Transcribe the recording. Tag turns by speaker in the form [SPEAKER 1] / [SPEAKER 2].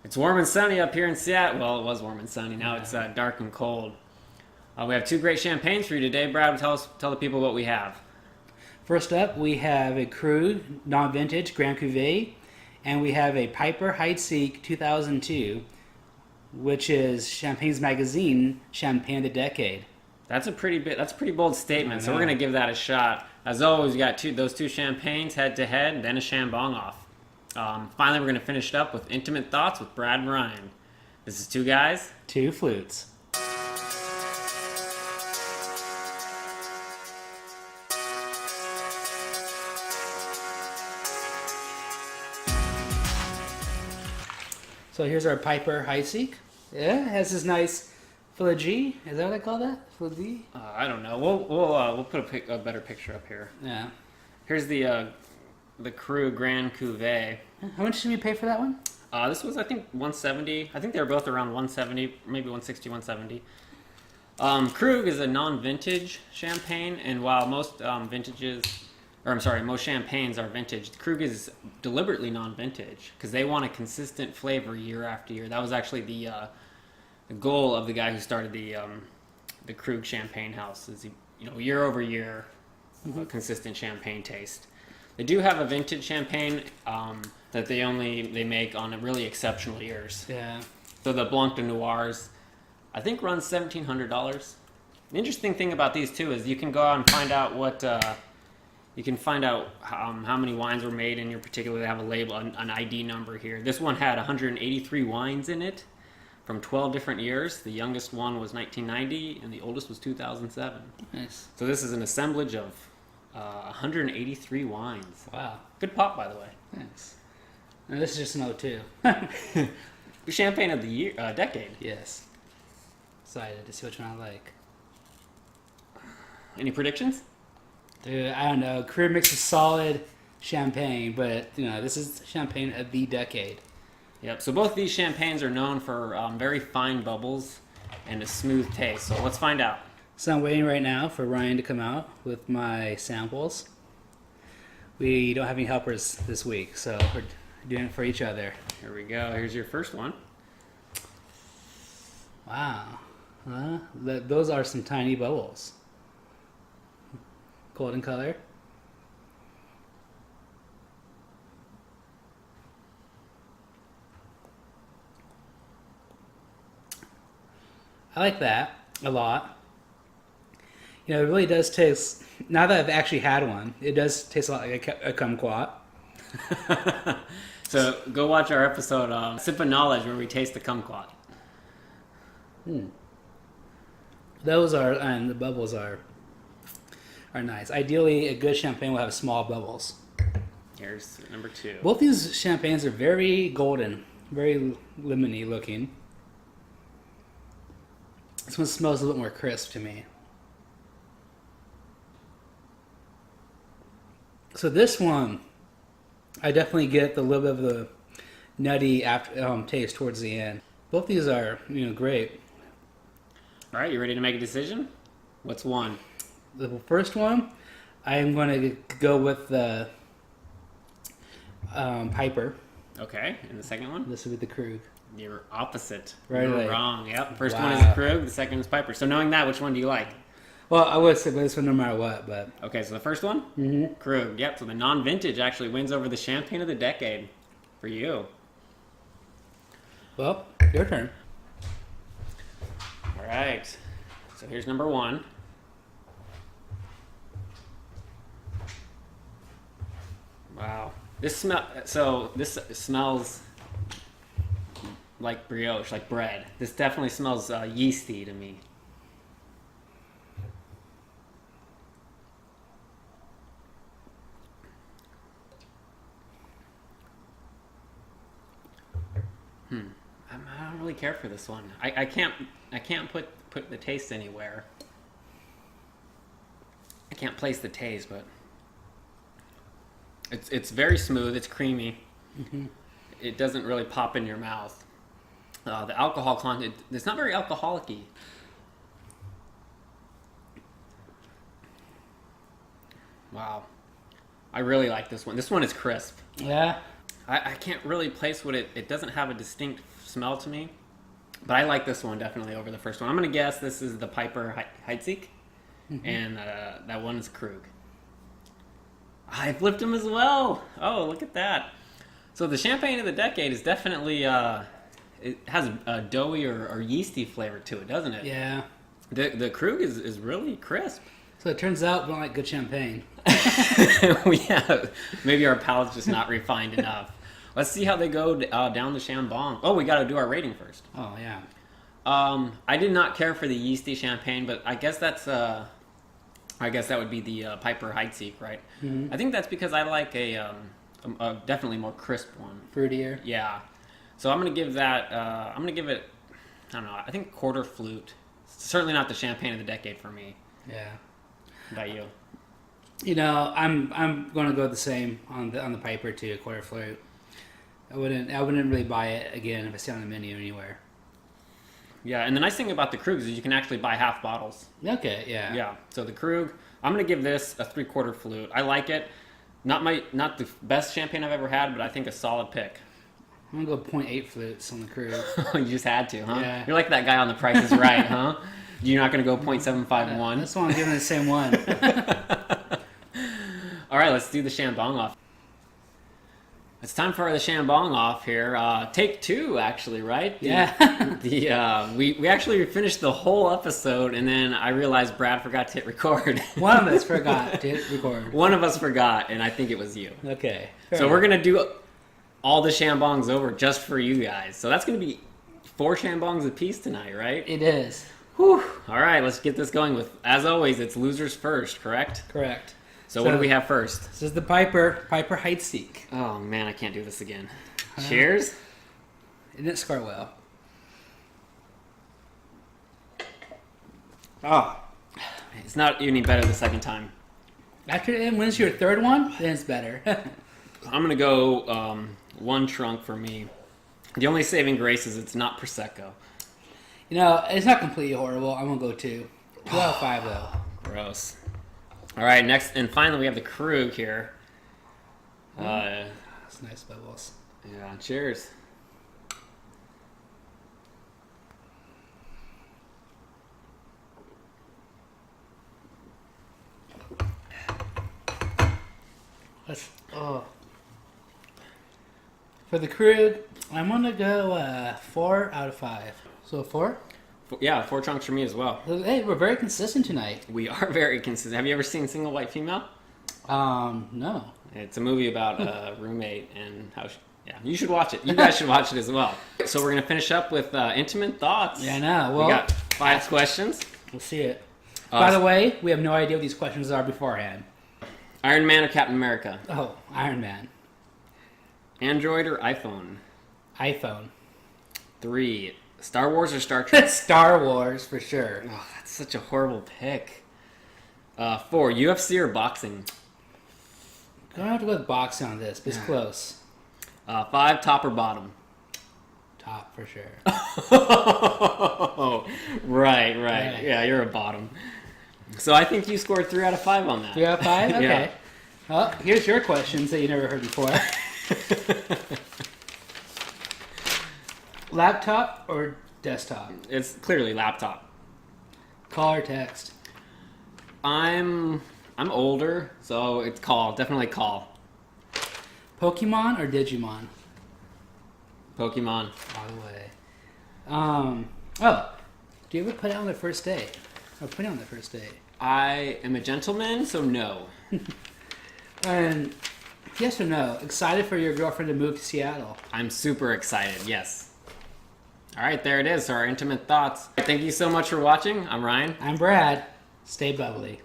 [SPEAKER 1] It's warm and sunny up here in Seattle. Well, it was warm and sunny. Now it's dark and cold. We have two great champagnes for you today. Brad, tell the people what we have.
[SPEAKER 2] First up, we have a Krug non-vintage Grand Cuvee, and we have a Piper Heidsieck 2002, which is Champagne's Magazine Champagne of the Decade.
[SPEAKER 1] That's a pretty bold statement. So we're gonna give that a shot. As always, we got those two champagnes head to head, then a chambong-off. Finally, we're gonna finish it up with intimate thoughts with Brad and Ryan. This is two guys,
[SPEAKER 2] two flutes. So here's our Piper Heidsieck. Yeah, it has this nice filigree. Is that what I call that? Filigree?
[SPEAKER 1] I don't know. We'll put a better picture up here.
[SPEAKER 2] Yeah.
[SPEAKER 1] Here's the Krug Grand Cuvee.
[SPEAKER 2] How much did we pay for that one?
[SPEAKER 1] This was, I think, $170. I think they were both around $170, maybe $160, $170. Krug is a non-vintage champagne, and while most most champagnes are vintage, Krug is deliberately non-vintage because they want a consistent flavor year after year. That was actually the goal of the guy who started the Krug Champagne House. Is year over year, a consistent champagne taste. They do have a vintage champagne that they make on really exceptional years.
[SPEAKER 2] Yeah.
[SPEAKER 1] So the Blanc de Noirs, I think, runs $1,700. The interesting thing about these two is you can go out and find out how many wines were made in your particular. They have a label, an ID number here. This one had 183 wines in it from 12 different years. The youngest one was 1990, and the oldest was 2007.
[SPEAKER 2] Nice.
[SPEAKER 1] So this is an assemblage of 183 wines.
[SPEAKER 2] Wow.
[SPEAKER 1] Good pop, by the way.
[SPEAKER 2] Thanks. And this is just an 02.
[SPEAKER 1] Champagne of the year, decade.
[SPEAKER 2] Yes. Excited to see which one I like.
[SPEAKER 1] Any predictions?
[SPEAKER 2] Dude, I don't know. Career Mix is solid champagne, but this is champagne of the decade.
[SPEAKER 1] Yep. So both these champagnes are known for very fine bubbles and a smooth taste. So let's find out.
[SPEAKER 2] So I'm waiting right now for Ryan to come out with my samples. We don't have any helpers this week, so we're doing it for each other.
[SPEAKER 1] Here we go. Here's your first one.
[SPEAKER 2] Wow. Those are some tiny bubbles. Golden color. I like that a lot. It really does taste, now that I've actually had one, it does taste a lot like a kumquat.
[SPEAKER 1] So go watch our episode, Sip of Knowledge, where we taste the kumquat.
[SPEAKER 2] Those are, and the bubbles are nice. Ideally, a good champagne will have small bubbles.
[SPEAKER 1] Here's number two.
[SPEAKER 2] Both these champagnes are very golden, very lemony looking. This one smells a little bit more crisp to me. So this one, I definitely get the little bit of the nutty taste towards the end. Both these are, great.
[SPEAKER 1] All right, you ready to make a decision? What's one?
[SPEAKER 2] The first one, I am going to go with the Piper.
[SPEAKER 1] Okay, and the second one?
[SPEAKER 2] This would be the Krug.
[SPEAKER 1] You're opposite.
[SPEAKER 2] Right away.
[SPEAKER 1] You're wrong. Yep. First
[SPEAKER 2] Wow.
[SPEAKER 1] one is the Krug. The second is Piper. So knowing that, which one do you like?
[SPEAKER 2] Well, I would say this one no matter what, but...
[SPEAKER 1] Okay, so the first one? Krug. Yep, so the non-vintage actually wins over the champagne of the decade for you.
[SPEAKER 2] Well, your turn.
[SPEAKER 1] All right. So here's number one. Wow. This smells like brioche, like bread. This definitely smells yeasty to me. I don't really care for this one. I can't put the taste anywhere. I can't place the taste, but it's very smooth. It's creamy. It doesn't really pop in your mouth. The alcohol content, it's not very alcoholic-y. Wow. I really like this one. This one is crisp.
[SPEAKER 2] Yeah.
[SPEAKER 1] I can't really place what it doesn't have a distinct smell to me. But I like this one definitely over the first one. I'm going to guess this is the Piper Heidsieck. And that one is Krug. I flipped him as well. Oh, look at that. So the champagne of the decade is definitely, it has a doughy or yeasty flavor to it, doesn't it?
[SPEAKER 2] Yeah.
[SPEAKER 1] The Krug is really crisp.
[SPEAKER 2] So it turns out we don't like good champagne.
[SPEAKER 1] Yeah, maybe our palate's just not refined enough. Let's see how they go down the chambong. Oh, we got to do our rating first.
[SPEAKER 2] Oh, yeah.
[SPEAKER 1] I did not care for the yeasty champagne, but I guess that's I guess that would be the Piper Heidsieck, right?
[SPEAKER 2] Mm-hmm.
[SPEAKER 1] I think that's because I like a definitely more crisp one.
[SPEAKER 2] Fruitier.
[SPEAKER 1] Yeah. So I'm gonna give that. I'm gonna give it. I don't know. I think quarter flute. Certainly not the champagne of the decade for me.
[SPEAKER 2] Yeah.
[SPEAKER 1] How about you?
[SPEAKER 2] You know, I'm going to go the same on the Piper too, quarter flute. I wouldn't really buy it again if I see it on the menu anywhere.
[SPEAKER 1] Yeah, and the nice thing about the Krug is you can actually buy half bottles.
[SPEAKER 2] Okay, yeah.
[SPEAKER 1] Yeah. So the Krug, I'm gonna give this a 3/4 flute. I like it. Not the best champagne I've ever had, but I think a solid pick.
[SPEAKER 2] I'm going to go 0.8 flutes on the Krug.
[SPEAKER 1] You just had to, huh?
[SPEAKER 2] Yeah.
[SPEAKER 1] You're like that guy on The Price is Right, huh? You're not gonna go 0.751.
[SPEAKER 2] That's why I'm giving it the same one.
[SPEAKER 1] All right, let's do the chambong-off. It's time for the chambong-off here. Take 2, actually, right?
[SPEAKER 2] Yeah.
[SPEAKER 1] We actually finished the whole episode, and then I realized Brad forgot to hit record.
[SPEAKER 2] One of us forgot to hit record.
[SPEAKER 1] One of us forgot, and I think it was you.
[SPEAKER 2] Okay.
[SPEAKER 1] So we're gonna do all the chambongs over just for you guys. So that's gonna be 4 chambongs apiece tonight, right?
[SPEAKER 2] It is.
[SPEAKER 1] Whew. All right, let's get this going with, as always, it's losers first, correct?
[SPEAKER 2] Correct.
[SPEAKER 1] So what do we have first?
[SPEAKER 2] This is the Piper Heidsieck.
[SPEAKER 1] Oh man, I can't do this again. Cheers.
[SPEAKER 2] It didn't score well.
[SPEAKER 1] Oh, it's not any better the second time.
[SPEAKER 2] After it wins your third one, then it's better.
[SPEAKER 1] I'm gonna go 1 trunk for me. The only saving grace is it's not Prosecco.
[SPEAKER 2] You know, it's not completely horrible. I'm going to go 2. 2 out of 5, though.
[SPEAKER 1] Gross. All right, next and finally we have the Krug here.
[SPEAKER 2] That's nice bubbles.
[SPEAKER 1] Yeah, cheers.
[SPEAKER 2] For the Krug, I'm going to go 4 out of 5. So 4?
[SPEAKER 1] Yeah, 4 trunks for me as well.
[SPEAKER 2] Hey, we're very consistent tonight.
[SPEAKER 1] We are very consistent. Have you ever seen Single White Female?
[SPEAKER 2] No.
[SPEAKER 1] It's a movie about a roommate and how yeah, you should watch it. You guys should watch it as well. So we're going to finish up with intimate thoughts.
[SPEAKER 2] Yeah, I know. Well,
[SPEAKER 1] we got 5 questions.
[SPEAKER 2] We'll see it. By the way, we have no idea what these questions are beforehand.
[SPEAKER 1] Iron Man or Captain America?
[SPEAKER 2] Oh, Iron Man.
[SPEAKER 1] Android or iPhone?
[SPEAKER 2] iPhone.
[SPEAKER 1] 3. Star Wars or Star Trek?
[SPEAKER 2] Star Wars, for sure.
[SPEAKER 1] Oh, that's such a horrible pick. 4. UFC or boxing?
[SPEAKER 2] I'm going to have to go with boxing on this, but it's close.
[SPEAKER 1] 5. Top or bottom?
[SPEAKER 2] Top, for sure.
[SPEAKER 1] Oh, right. Yeah, you're a bottom. So I think you scored 3 out of 5 on that.
[SPEAKER 2] 3 out of 5? Okay.
[SPEAKER 1] Yeah.
[SPEAKER 2] Well, here's your questions that you never heard before. Laptop or desktop?
[SPEAKER 1] It's clearly laptop.
[SPEAKER 2] Call or text?
[SPEAKER 1] I'm older, so it's call. Definitely call.
[SPEAKER 2] Pokemon or Digimon?
[SPEAKER 1] Pokemon.
[SPEAKER 2] All the way. Oh, do you ever put it on the first date? Or put it on the first date?
[SPEAKER 1] I am a gentleman, so no.
[SPEAKER 2] And yes or no, excited for your girlfriend to move to Seattle?
[SPEAKER 1] I'm super excited, yes. All right, there it is, our intimate thoughts. Thank you so much for watching. I'm Ryan.
[SPEAKER 2] I'm Brad. Stay bubbly.